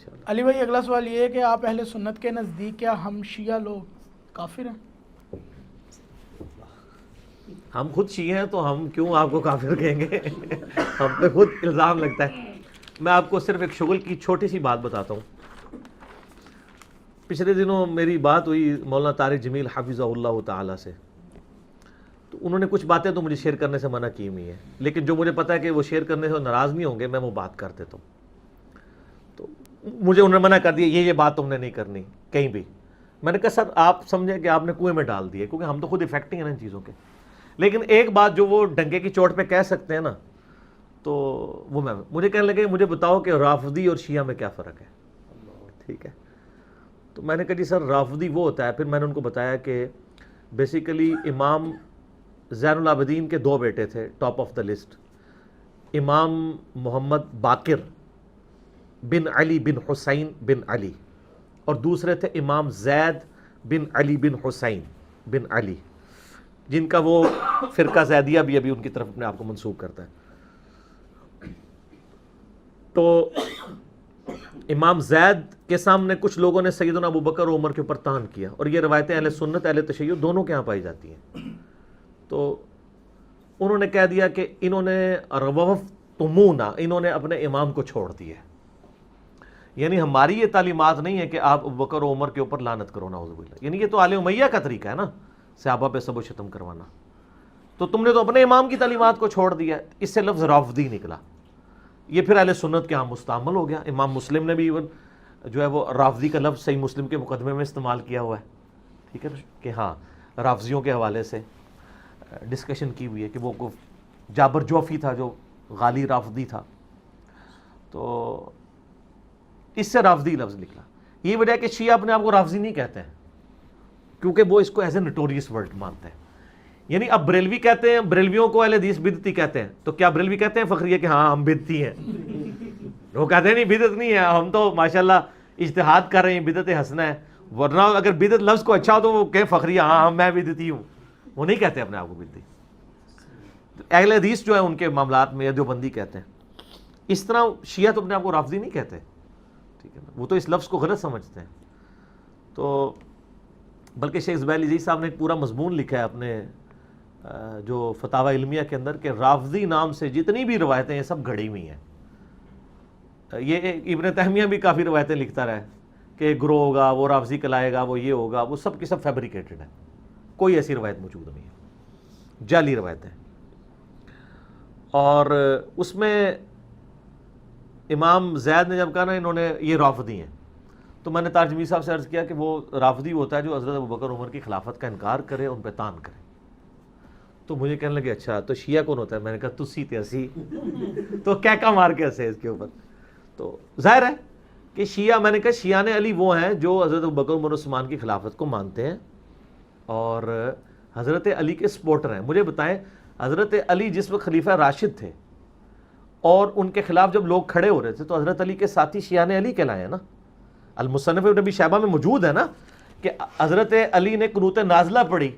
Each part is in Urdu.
علی بھائی اگلا سوال یہ ہے کہ آپ اہل سنت کے نزدیک کیا ہم شیعہ لوگ کافر ہیں؟ ہم خود شیعہ ہیں تو ہم کیوں آپ کو کافر کہیں گے؟ ہم پہ خود الزام لگتا ہے. میں آپ کو صرف ایک شغل کی چھوٹی سی بات بتاتا ہوں. پچھلے دنوں میری بات ہوئی مولانا طارق جمیل حفظہ اللہ تعالیٰ سے. تو انہوں نے کچھ باتیں تو مجھے شیئر کرنے سے منع کی ہوئی ہیں، لیکن جو مجھے پتا ہے کہ وہ شیئر کرنے سے ناراض نہیں ہوں گے، میں وہ بات کر دیتا ہوں. تو مجھے انہوں نے منع کر دیا یہ بات تم نے نہیں کرنی کہیں بھی. میں نے کہا سر آپ سمجھیں کہ آپ نے کنویں میں ڈال دیا، کیونکہ ہم تو خود افیکٹنگ ہیں نا ان چیزوں کے. لیکن ایک بات جو وہ ڈنگے کی چوٹ پہ کہہ سکتے ہیں نا، تو وہ مجھے کہنے لگے مجھے بتاؤ کہ رافضی اور شیعہ میں کیا فرق ہے. ٹھیک ہے، تو میں نے کہا جی سر رافضی وہ ہوتا ہے. پھر میں نے ان کو بتایا کہ بیسیکلی امام زین العابدین کے دو بیٹے تھے ٹاپ آف دا لسٹ، امام محمد باقر بن علی بن حسین بن علی، اور دوسرے تھے امام زید بن علی بن حسین بن علی، جن کا وہ فرقہ زیدیہ بھی ابھی ان کی طرف اپنے آپ کو منسوب کرتا ہے. تو امام زید کے سامنے کچھ لوگوں نے سیدنا ابوبکر و عمر کے اوپر طعن کیا، اور یہ روایتیں اہل سنت اہل تشیع دونوں کے ہاں پائی جاتی ہیں. تو انہوں نے کہہ دیا کہ انہوں نے روفتمونا، انہوں نے اپنے امام کو چھوڑ دیا. یعنی ہماری یہ تعلیمات نہیں ہے کہ آپ ابوبکر و عمر کے اوپر لعنت کرو نعوذ باللہ. یعنی یہ تو آل امیہ کا طریقہ ہے نا، صحابہ پہ سب و شتم کروانا. تو تم نے تو اپنے امام کی تعلیمات کو چھوڑ دیا، اس سے لفظ رافضی نکلا. یہ پھر اہل سنت کے ہاں مستعمل ہو گیا. امام مسلم نے بھی ایون جو ہے وہ رافضی کا لفظ صحیح مسلم کے مقدمے میں استعمال کیا ہوا ہے. ٹھیک ہے نا، کہ ہاں رافضیوں کے حوالے سے ڈسکشن کی ہوئی ہے کہ وہ جابر جوفی تھا جو غالی رافضی تھا، تو اس سے رافضی لفظ نکلا. یہ وجہ ہے کہ شیعہ اپنے آپ کو رافضی نہیں کہتے ہیں، کیونکہ وہ اس کو ایز اے نوٹوریس ورڈ مانتے ہیں. یعنی اب بریلوی کہتے ہیں، بریلویوں کو اہل حدیث بدعتی کہتے ہیں، تو کیا بریلوی کہتے ہیں فخریہ کہ ہاں ہم بدعتی ہیں؟ وہ کہتے ہیں نہیں بدعت نہیں ہے، ہم تو ماشاءاللہ اجتہاد کر رہے ہیں، بدعت حسنہ ہے. ورنہ اگر بدعت لفظ کو اچھا ہو تو وہ کہ فخریہ ہاں میں بدعتی ہوں. وہ نہیں کہتے اپنے آپ کو بدعتی. اہل حدیث جو ہے ان کے معاملات میں دیوبندی کہتے ہیں. اس طرح شیعہ تو اپنے آپ کو رافضی نہیں کہتے. ٹھیک ہے نا، وہ تو اس لفظ کو غلط سمجھتے ہیں. تو بلکہ شیخ زبیر علی صاحب نے ایک پورا مضمون لکھا ہے اپنے جو فتاوی علمیہ کے اندر کہ رافضی نام سے جتنی بھی روایتیں ہیں سب گھڑی ہوئی ہیں. یہ ابن تیمیہ بھی کافی روایتیں لکھتا رہا ہے کہ گروہ ہوگا وہ رافضی کہلائے گا، وہ یہ ہوگا، وہ سب کی سب فیبریکیٹڈ ہے. کوئی ایسی روایت موجود نہیں ہے، جعلی روایتیں. اور اس میں امام زید نے جب کہا نا انہوں نے یہ رافضی ہیں، تو میں نے طارق جمیل صاحب سے عرض کیا کہ وہ رافضی ہوتا ہے جو حضرت ابوبکر عمر کی خلافت کا انکار کرے، ان پہ طعن کرے. تو مجھے کہنے لگے اچھا تو شیعہ کون ہوتا ہے؟ میں نے کہا تسی تے اسی. تو کیا مار کے ہنسے اس کے اوپر. تو ظاہر ہے کہ شیعہ، میں نے کہا شیعہ نے علی وہ ہیں جو حضرت ابوبکر عمر عثمان کی خلافت کو مانتے ہیں اور حضرت علی کے سپورٹر ہیں. مجھے بتائیں حضرت علی جس وقت خلیفہ راشد تھے اور ان کے خلاف جب لوگ کھڑے ہو رہے تھے تو حضرت علی کے ساتھی شیعہ علی کہلائے ہیں نا. المصنف ابن ابی شیبہ میں موجود ہے نا کہ حضرت علی نے قنوت نازلہ پڑھی،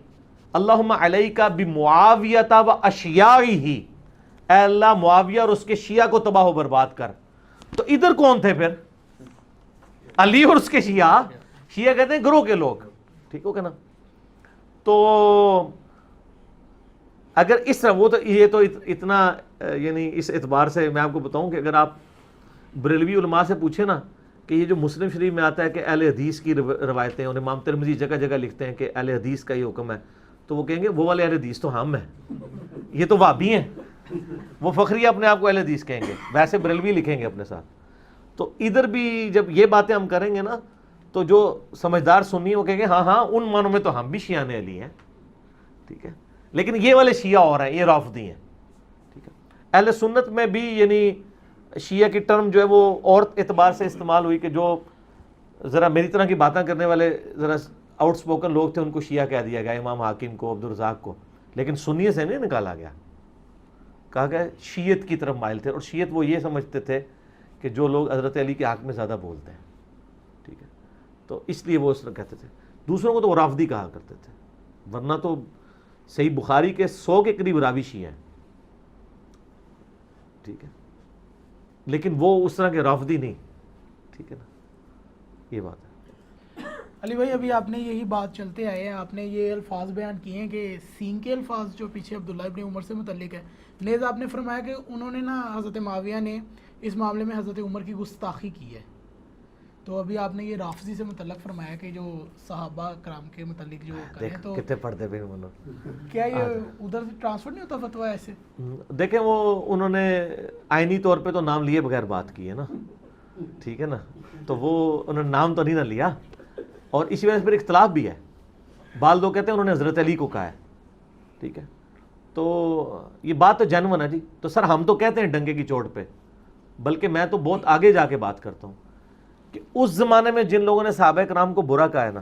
اللہم علیک بمعاویۃ و اشیاعہ، اے اللہ معاویہ اور اس کے شیعہ کو تباہ و برباد کر. تو ادھر کون تھے پھر؟ علی اور اس کے شیعہ. شیعہ کہتے ہیں گروہ کے لوگ. ٹھیک ہو کہ نا. تو اگر اس طرح وہ تو یہ تو اتنا یعنی اس اعتبار سے میں آپ کو بتاؤں کہ اگر آپ بریلوی علماء سے پوچھیں نا کہ یہ جو مسلم شریف میں آتا ہے کہ اہل حدیث کی روایتیں، اور امام ترمذی جگہ جگہ لکھتے ہیں کہ اہل حدیث کا یہ حکم ہے، تو وہ کہیں گے وہ والے اہل حدیث تو ہم ہیں، یہ تو وہابی ہیں. وہ فخریہ اپنے آپ کو اہل حدیث کہیں گے، ویسے بریلوی لکھیں گے اپنے ساتھ. تو ادھر بھی جب یہ باتیں ہم کریں گے نا تو جو سمجھدار سنی ہے وہ کہیں گے ہاں ہاں ان معنوں میں تو ہم بھی شیعہ علی ہیں. ٹھیک ہے، لیکن یہ والے شیعہ اور ہیں، یہ رافضی ہیں. ٹھیک ہے، اہل سنت میں بھی یعنی شیعہ کی ٹرم جو ہے وہ اور اعتبار سے استعمال ہوئی کہ جو ذرا میری طرح کی باتیں کرنے والے ذرا آؤٹ سپوکن لوگ تھے ان کو شیعہ کہہ دیا گیا، امام حاکم کو، عبدالرزاق کو. لیکن سنیے سے نہیں نکالا گیا، کہا گیا شیعت کی طرف مائل تھے. اور شیعت وہ یہ سمجھتے تھے کہ جو لوگ حضرت علی کے حق میں زیادہ بولتے ہیں. ٹھیک ہے، تو اس لیے وہ اس طرح کہتے تھے. دوسروں کو تو وہ رافضی کہا کرتے تھے، ورنہ تو صحیح بخاری کے 100 کے قریب راوی شیعہ ہیں. ٹھیک ہے، لیکن وہ اس طرح کے رافضی نہیں. ٹھیک ہے نا. یہ بات ہے. علی بھائی ابھی آپ نے یہی بات چلتے آئے ہیں, آپ نے یہ الفاظ بیان کیے ہیں کہ سین کے الفاظ جو پیچھے عبداللہ ابن عمر سے متعلق ہے, نیز آپ نے فرمایا کہ انہوں نے نا حضرت معاویہ نے اس معاملے میں حضرت عمر کی گستاخی کی ہے. تو ابھی آپ نے یہ رافضی سے متعلق فرمایا کہ جو صحابہ کرام کے متعلق جو کریں, تو کتنے پڑھتے پھر کیا یہ ادھر سے ٹرانسفر نہیں ہوتا فتویٰ ایسے؟ دیکھیں وہ انہوں نے آئینی طور پہ تو نام لیے بغیر بات کی ہے نا, ٹھیک ہے نا, تو وہ انہوں نے نام تو نہیں نہ لیا, اور اسی وجہ سے پھر اختلاف بھی ہے. بعض لوگ کہتے ہیں انہوں نے حضرت علی کو کہا ہے, ٹھیک ہے, تو یہ بات تو جینون ہے جی. تو سر ہم تو کہتے ہیں ڈنگے کی چوٹ پہ, بلکہ میں تو بہت آگے جا کے بات کرتا ہوں کہ اس زمانے میں جن لوگوں نے صحابہ کرام کو برا کہا ہے نا,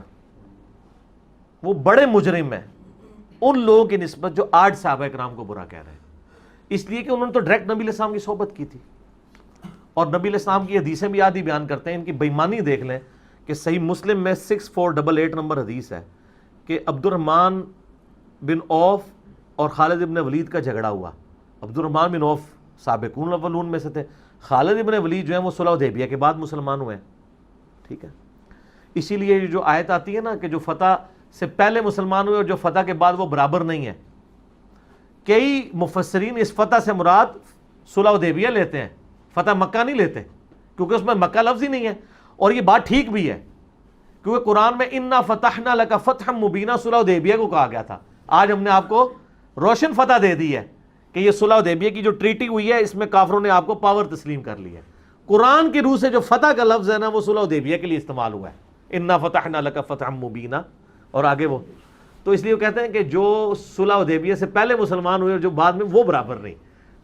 وہ بڑے مجرم ہیں ان لوگوں کی نسبت جو آج صحابہ کرام کو برا کہہ رہے ہیں, اس لیے کہ انہوں نے تو ڈائریکٹ نبی علیہ السلام کی صحبت کی تھی, اور نبی علیہ السلام کی حدیثیں بھی آدھی بیان کرتے ہیں. ان کی بےایمانی دیکھ لیں کہ صحیح مسلم میں 6488 نمبر حدیث ہے کہ عبد الرحمن بن عوف اور خالد ابن ولید کا جھگڑا ہوا. عبد الرحمن بن عوف سابقون الاولون میں سے تھے, خالد ابن ولید جو ہیں وہ صلح حدیبیہ کے بعد مسلمان ہوئے ہیں, ٹھیک ہے. اسی لیے جو آیت آتی ہے نا کہ جو فتح سے پہلے مسلمان ہوئے اور جو فتح کے بعد, وہ برابر نہیں ہے. کئی مفسرین اس فتح سے مراد صلح حدیبیہ لیتے ہیں, فتح مکہ نہیں لیتے, کیونکہ اس میں مکہ لفظ ہی نہیں ہے. اور یہ بات ٹھیک بھی ہے, کیونکہ قرآن میں انا فتحنا لک فتحا مبینا صلح حدیبیہ کو کہا گیا تھا. آج ہم نے آپ کو روشن فتح دے دی ہے کہ یہ صلح حدیبیہ کی جو ٹریٹی ہوئی ہے اس میں کافروں نے آپ کو پاور تسلیم کر لی ہے. قرآن کی روح سے جو فتح کا لفظ ہے نا وہ صلح حدیبیہ کے لیے استعمال ہوا ہے, انا فتحنا لک فتحا مبینا, اور آگے وہ, تو اس لیے وہ کہتے ہیں کہ جو صلح حدیبیہ سے پہلے مسلمان ہوئے اور جو بعد میں, وہ برابر نہیں.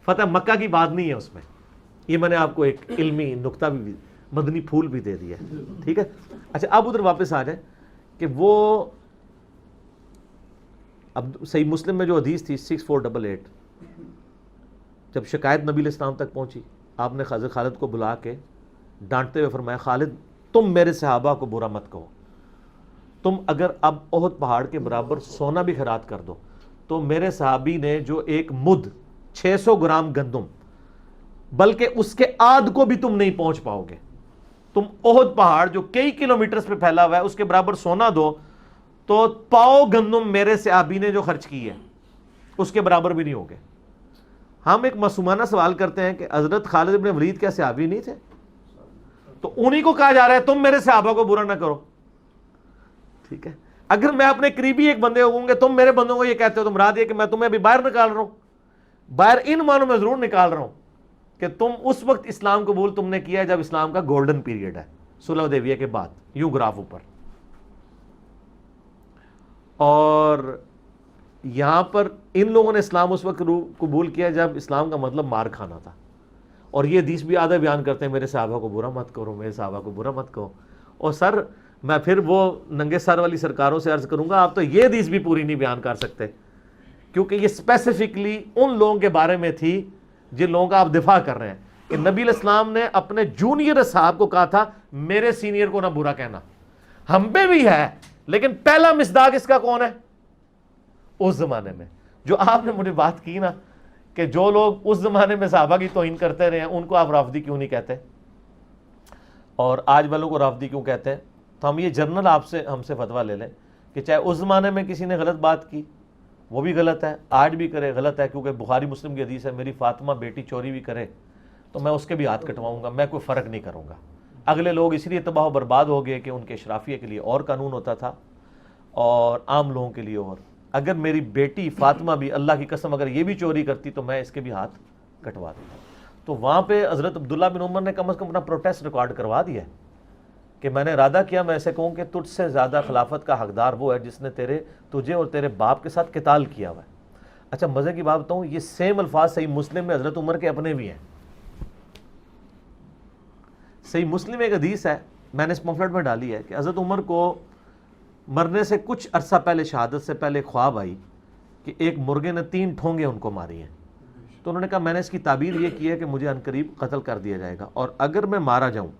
فتح مکہ کی بات نہیں ہے اس میں. یہ میں نے آپ کو ایک علمی نقطہ بھی, مدنی پھول بھی دے دیا, ٹھیک ہے. اچھا اب ادھر واپس آ جائیں کہ وہ اب صحیح مسلم میں جو حدیث تھی 6488, جب شکایت نبی علیہ السلام تک پہنچی, آپ نے حضرت خالد کو بلا کے ڈانٹتے ہوئے فرمایا, خالد تم میرے صحابہ کو برا مت کہو, تم اگر اب احد پہاڑ کے برابر سونا بھی خیرات کر دو تو میرے صحابی نے جو ایک مد 600 گرام گندم, بلکہ اس کے آدھ کو بھی تم نہیں پہنچ پاؤ گے. تم احد پہاڑ جو کئی کلومیٹرز پہ پھیلا ہوا ہے اس کے برابر سونا دو تو پاؤ گندم میرے صحابی نے جو خرچ کی ہے اس کے برابر بھی نہیں ہوگے. ہم ایک معصومانہ سوال کرتے ہیں کہ حضرت خالد ابن ولید کیا صحابی نہیں تھے؟ تو انہی کو کہا جا رہا ہے تم میرے صحابہ کو برا نہ کرو, ٹھیک ہے. اگر میں اپنے قریبی ایک بندے ہوں گے, تم میرے بندوں کو یہ کہتے ہو تو مراد یہ کہ میں تمہیں ابھی باہر نکال رہا ہوں. باہر ان معنوں میں ضرور نکال رہا ہوں کہ تم اس وقت اسلام قبول تم نے کیا ہے جب اسلام کا گولڈن پیریڈ ہے, صلح حدیبیہ کے بعد, یوں گراف اوپر. اور یہاں پر ان لوگوں نے اسلام اس وقت قبول کیا جب اسلام کا مطلب مار کھانا تھا. اور یہ حدیث بھی آدھا بیان کرتے ہیں میرے صحابہ کو برا مت کرو, میرے صحابہ کو برا مت کہو. اور سر میں پھر وہ ننگے سر والی سرکاروں سے عرض کروں گا, آپ تو یہ حدیث بھی پوری نہیں بیان کر سکتے, کیونکہ یہ اسپیسیفکلی ان لوگوں کے بارے میں تھی جن لوگوں کا آپ دفاع کر رہے ہیں کہ نبی علیہ السلام نے اپنے جونیئر صاحب کو کہا تھا میرے سینئر کو نہ برا کہنا. ہم پہ بھی ہے, لیکن پہلا مصداق اس کا کون ہے اس زمانے میں؟ جو آپ نے مجھے بات کی نا کہ جو لوگ اس زمانے میں صحابہ کی توہین کرتے رہے ہیں ان کو آپ رافضی کیوں نہیں کہتے, اور آج والوں کو رافضی کیوں کہتے ہیں؟ تو ہم یہ جرنل آپ سے ہم سے فتویٰ لے لیں کہ چاہے اس زمانے میں کسی نے غلط بات کی وہ بھی غلط ہے, آج بھی کرے غلط ہے, کیونکہ بخاری مسلم کی حدیث ہے میری فاطمہ بیٹی چوری بھی کرے تو میں اس کے بھی ہاتھ کٹواؤں گا, میں کوئی فرق نہیں کروں گا. اگلے لوگ اس لیے تباہ و برباد ہو گئے کہ ان کے اشرافیہ کے لیے اور قانون ہوتا تھا اور عام لوگوں کے لیے اور. اگر میری بیٹی فاطمہ بھی اللہ کی قسم اگر یہ بھی چوری کرتی تو میں اس کے بھی ہاتھ کٹوا دیتا. تو وہاں پہ حضرت عبداللہ بن عمر نے کم از کم اپنا پروٹیسٹ ریکارڈ کروا دیا ہے کہ میں نے ارادہ کیا میں ایسے کہوں کہ تجھ سے زیادہ خلافت کا حقدار وہ ہے جس نے تجھے اور تیرے باپ کے ساتھ قتال کیا ہوا ہے. اچھا مزے کی بات بتاؤں, یہ سیم الفاظ صحیح مسلم میں حضرت عمر کے اپنے بھی ہیں. صحیح مسلم ایک حدیث ہے, میں نے اس پمفلٹ میں ڈالی ہے, کہ حضرت عمر کو مرنے سے کچھ عرصہ پہلے, شہادت سے پہلے خواب آئی کہ ایک مرغے نے 3 ٹھونگے ان کو ماری ہیں. تو انہوں نے کہا میں نے اس کی تعبیر یہ کی ہے کہ مجھے عنقریب قتل کر دیا جائے گا, اور اگر میں مارا جاؤں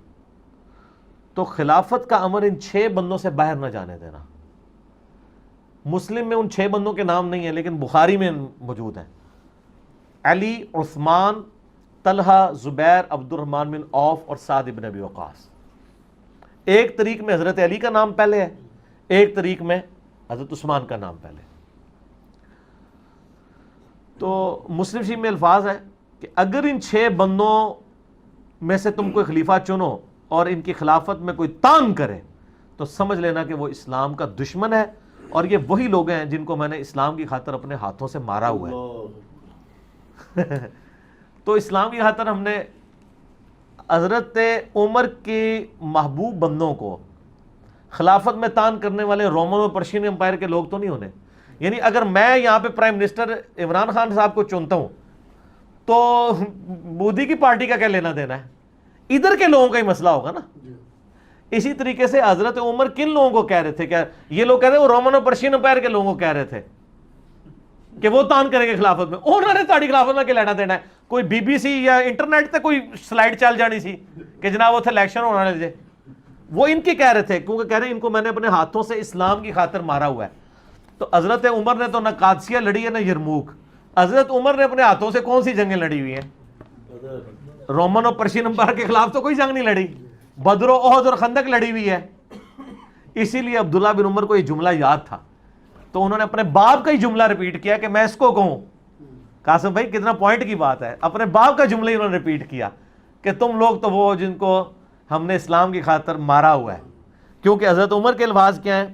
تو خلافت کا امر ان 6 بندوں سے باہر نہ جانے دینا. مسلم میں ان 6 بندوں کے نام نہیں ہیں لیکن بخاری میں موجود ہیں, علی, عثمان, طلحہ, زبیر, عبد الرحمن بن عوف اور سعد بن ابی وقاص. ایک طریق میں حضرت علی کا نام پہلے ہے، ایک طریق میں حضرت عثمان کا نام پہلے. تو مسلم شریف میں الفاظ ہے کہ اگر ان 6 بندوں میں سے تم کوئی خلیفہ چنو اور ان کی خلافت میں کوئی تان کرے تو سمجھ لینا کہ وہ اسلام کا دشمن ہے، اور یہ وہی لوگ ہیں جن کو میں نے اسلام کی خاطر اپنے ہاتھوں سے مارا ہوا ہے. تو اسلام کی خاطر ہم نے حضرت عمر کے محبوب بندوں کو خلافت میں تان کرنے والے رومن اور پرشین امپائر کے لوگ تو نہیں ہونے. یعنی اگر میں یہاں پہ پرائم منسٹر عمران خان صاحب کو چنتا ہوں تو مودی کی پارٹی کا کیا لینا دینا ہے؟ ادھر کے لوگوں کا ہی مسئلہ ہوگا نا. اسی طریقے سے حضرت عمر کن لوگوں کو کہہ رہے تھے؟ کیا یہ لوگ کہہ رہے وہ رومن اور پرشین امپائر کے لوگوں کو کہہ رہے تھے کہ وہ تان کریں گے خلافت میں. انہوں نے تاڑی خلافت میں کیا لینا دینا ہے؟ کوئی بی بی سی یا انٹرنیٹ تے کوئی سلائیڈ چل جانی سی کہ جناب وہ تھے الیکشن ہونا لے. وہ ان کی کہہ رہے تھے کیونکہ کہہ رہے ہیں ان کو میں نے اپنے ہاتھوں سے اسلام کی خاطر مارا ہوا ہے. تو حضرت عمر نے تو نہ قادسیہ لڑی ہے نہ یرموک. حضرت عمر نے اپنے ہاتھوں سے کون سی جنگیں لڑی ہوئی ہیں؟ رومن اور پرشین امپائر کے خلاف تو کوئی جنگ نہیں لڑی. بدر و احد اور خندق لڑی ہوئی ہے. اسی لیے عبداللہ بن عمر کو یہ جملہ یاد تھا تو انہوں نے اپنے باپ کا ہی جملہ ریپیٹ کیا کہ میں اس کو کہوں. قاسم بھائی کتنا پوائنٹ کی بات ہے. اپنے باپ کا جملہ ہی انہوں نے ریپیٹ کیا کہ تم لوگ تو وہ جن کو ہم نے اسلام کی خاطر مارا ہوا ہے. کیونکہ حضرت عمر کے الفاظ کیا ہیں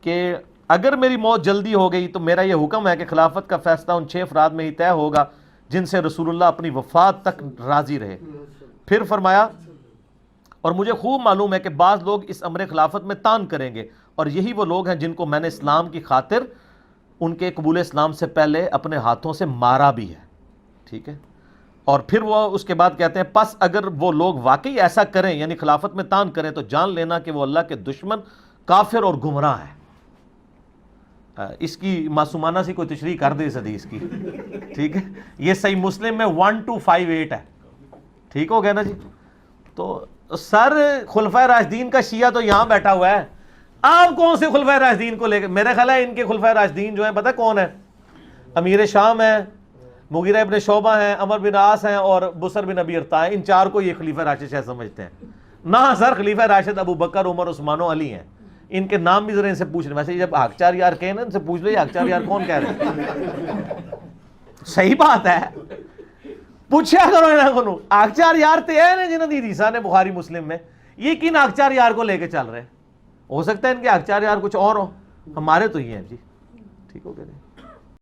کہ اگر میری موت جلدی ہو گئی تو میرا یہ حکم ہے کہ خلافت کا فیصلہ ان 6 افراد میں ہی طے ہوگا جن سے رسول اللہ اپنی وفات تک راضی رہے. پھر فرمایا اور مجھے خوب معلوم ہے کہ بعض لوگ اس امر خلافت میں تان کریں گے اور یہی وہ لوگ ہیں جن کو میں نے اسلام کی خاطر ان کے قبول اسلام سے پہلے اپنے ہاتھوں سے مارا بھی ہے. ٹھیک ہے. اور پھر وہ اس کے بعد کہتے ہیں پس اگر وہ لوگ واقعی ایسا کریں یعنی خلافت میں تان کریں تو جان لینا کہ وہ اللہ کے دشمن، کافر اور گمراہ ہے. اس کی معصومانہ سی کوئی تشریح کر دے اس حدیث کی. ٹھیک ہے. یہ صحیح مسلم میں 1258 ہے. ٹھیک ہو گیا نا جی. تو سر خلفائے راشدین کا شیعہ تو یہاں بیٹھا ہوا ہے. آپ کون سے خلفائے راشدین کو لے کے؟ میرا خیال ہے ان کے خلفائے راشدین جو ہیں پتہ کون ہے؟ امیر شام ہے، مغیرہ ابن شعبہ ہیں، عمر بن عاص ہیں اور بسر بن ابی ارطاء ہیں. ان 4 کو یہ خلیفہ راشد شاید سمجھتے ہیں. نہ سر، خلیفہ راشد ابو بکر، عمر، عثمان و علی ہیں. ان کے نام بھی ذرا ان سے پوچھ لیں. ویسے جب آکچار یار کہیں نا ان سے پوچھ لو یہ آکچار یار کون کہہ رہے ہیں. صحیح بات ہے، پوچھا کرو انہوں کو. آکچار یار تے ہیں نا جنہوں دی حدیثاں نے بخاری مسلم میں، یہ کن آکچار یار کو لے کے چل رہے ہیں؟ ہو سکتا ہے ان کے آکچار یار کچھ اور ہو، ہمارے تو یہ ہیں جی. ٹھیک ہو گیا.